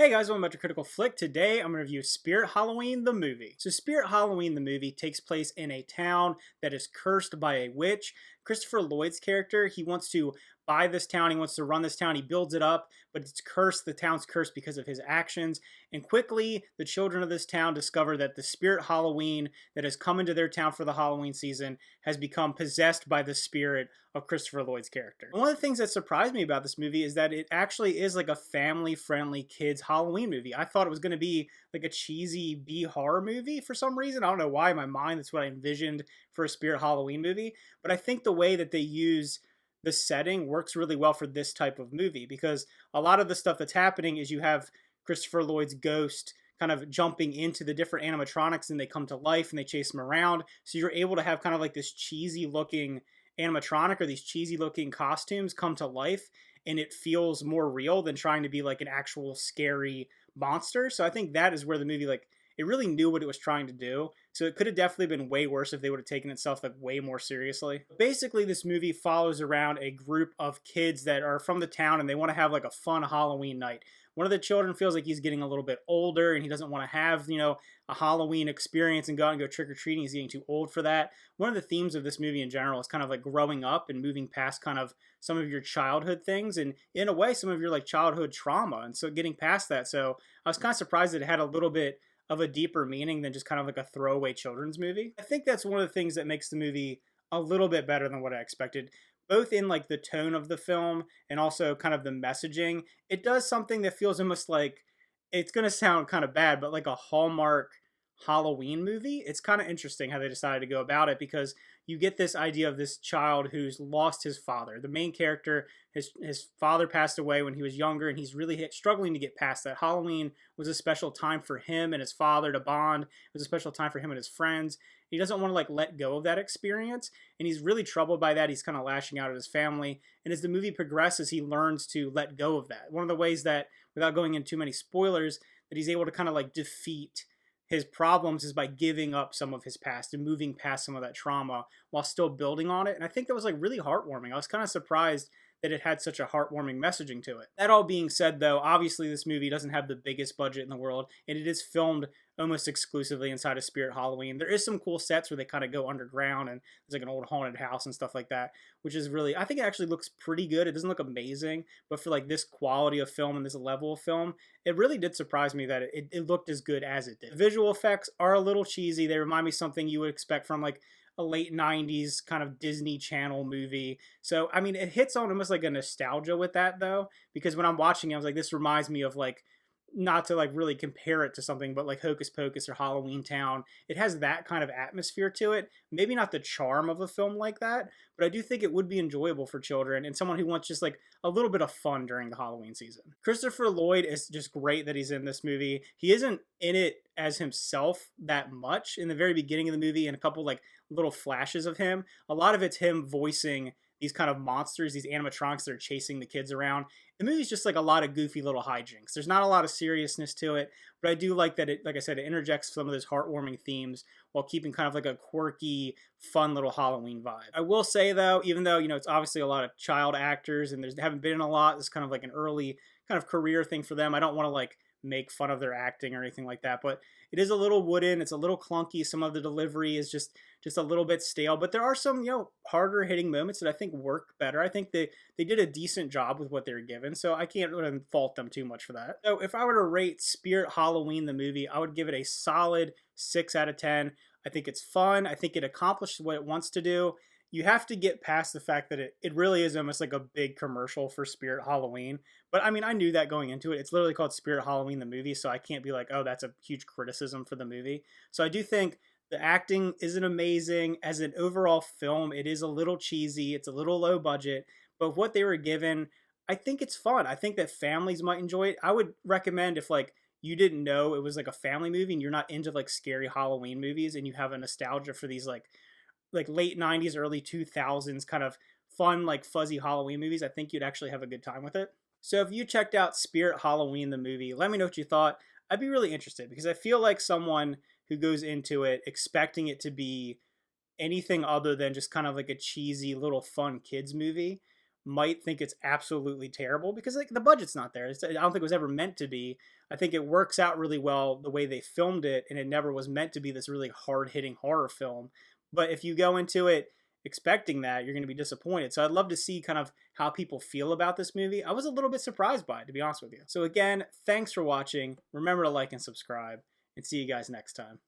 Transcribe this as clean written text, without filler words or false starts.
Hey guys, welcome back to Critical Flick. Today I'm going to review Spirit Halloween the movie. So Spirit Halloween the movie takes place in a town that is cursed by a witch. Christopher Lloyd's character, he wants to buy this town, he wants to run this town, he builds it up, but it's cursed, the town's cursed because of his actions. And quickly, the children of this town discover that the Spirit Halloween that has come into their town for the Halloween season has become possessed by the spirit of Christopher Lloyd's character. And one of the things that surprised me about this movie is that it actually is like a family-friendly kids Halloween movie. I thought it was going to be like a cheesy B horror movie for some reason. I don't know why in my mind that's what I envisioned for a Spirit Halloween movie, but I think the way that they use the setting works really well for this type of movie, because a lot of the stuff that's happening is you have Christopher Lloyd's ghost kind of jumping into the different animatronics and they come to life and they chase him around. So you're able to have kind of like this cheesy looking animatronic or these cheesy looking costumes come to life, and it feels more real than trying to be like an actual scary monster. So I think that is where the movie, like, it really knew what it was trying to do. So it could have definitely been way worse if they would have taken itself like way more seriously. Basically, this movie follows around a group of kids that are from the town and they want to have like a fun Halloween night. One of the children feels like he's getting a little bit older and he doesn't want to have, a Halloween experience and go out and go trick-or-treating. He's getting too old for that. One of the themes of this movie in general is kind of like growing up and moving past kind of some of your childhood things and in a way some of your like childhood trauma. And so getting past that. So I was kind of surprised that it had a little bit of a deeper meaning than just kind of like a throwaway children's movie. I think that's one of the things that makes the movie a little bit better than what I expected, both in like the tone of the film and also kind of the messaging. It does something that feels almost like, it's going to sound kind of bad, but like a Hallmark Halloween movie. It's kind of interesting how they decided to go about it, because you get this idea of this child who's lost his father. The main character, his father passed away when he was younger, and he's really struggling to get past that. Halloween was a special time for him and his father to bond. It was a special time for him and his friends. He doesn't want to like let go of that experience, and he's really troubled by that. He's kind of lashing out at his family, and as the movie progresses, he learns to let go of that. One of the ways that, without going into too many spoilers, that he's able to kind of like defeat his problems is by giving up some of his past and moving past some of that trauma while still building on it. And I think that was like really heartwarming. I was kind of surprised that it had such a heartwarming messaging to it. That all being said, though, obviously this movie doesn't have the biggest budget in the world, and it is filmed almost exclusively inside of Spirit Halloween. There is some cool sets where they kind of go underground, and there's like an old haunted house and stuff like that, which is really, I think it actually looks pretty good. It doesn't look amazing, but for like this quality of film and this level of film, it really did surprise me that it looked as good as it did. The visual effects are a little cheesy. They remind me of something you would expect from like a late 90s kind of Disney Channel movie. So, I mean, it hits on almost like a nostalgia with that, though, because when I'm watching it, I was like, this reminds me of like, not to like really compare it to something, but like Hocus Pocus or Halloween Town. It has that kind of atmosphere to it. Maybe not the charm of a film like that, but I do think it would be enjoyable for children and someone who wants just like a little bit of fun during the Halloween season. Christopher Lloyd is just great that he's in this movie. He isn't in it as himself that much in the very beginning of the movie, and a couple like little flashes of him. A lot of it's him voicing these kind of monsters, these animatronics that are chasing the kids around. The movie's just like a lot of goofy little hijinks. There's not a lot of seriousness to it, but I do like that it, like I said, it interjects some of those heartwarming themes while keeping kind of like a quirky, fun little Halloween vibe. I will say though, even though, it's obviously a lot of child actors and they haven't been in a lot, it's kind of like an early kind of career thing for them. I don't want to like make fun of their acting or anything like that, but it is a little wooden, it's a little clunky. Some of the delivery is just a little bit stale, but there are some harder hitting moments that I think work better. I think they did a decent job with what they were given, so I can't really fault them too much for that. So if I were to rate Spirit Halloween the movie, I would give it a solid 6 out of 10. I think it's fun. I think it accomplished what it wants to do. You have to get past the fact that it really is almost like a big commercial for Spirit Halloween. But I mean, I knew that going into it. It's literally called Spirit Halloween the movie, so I can't be like, oh, that's a huge criticism for the movie. So I do think the acting isn't amazing. As an overall film, it is a little cheesy. It's a little low budget. But what they were given, I think it's fun. I think that families might enjoy it. I would recommend, if like you didn't know it was like a family movie and you're not into like scary Halloween movies and you have a nostalgia for these like late 90s, early 2000s kind of fun, like fuzzy Halloween movies, I think you'd actually have a good time with it. So if you checked out Spirit Halloween the movie, let me know what you thought. I'd be really interested, because I feel like someone who goes into it expecting it to be anything other than just kind of like a cheesy little fun kids movie might think it's absolutely terrible, because like the budget's not there. I don't think it was ever meant to be. I think it works out really well the way they filmed it, and it never was meant to be this really hard-hitting horror film. But if you go into it expecting that, you're going to be disappointed. So I'd love to see kind of how people feel about this movie. I was a little bit surprised by it, to be honest with you. So again, thanks for watching. Remember to like and subscribe, and see you guys next time.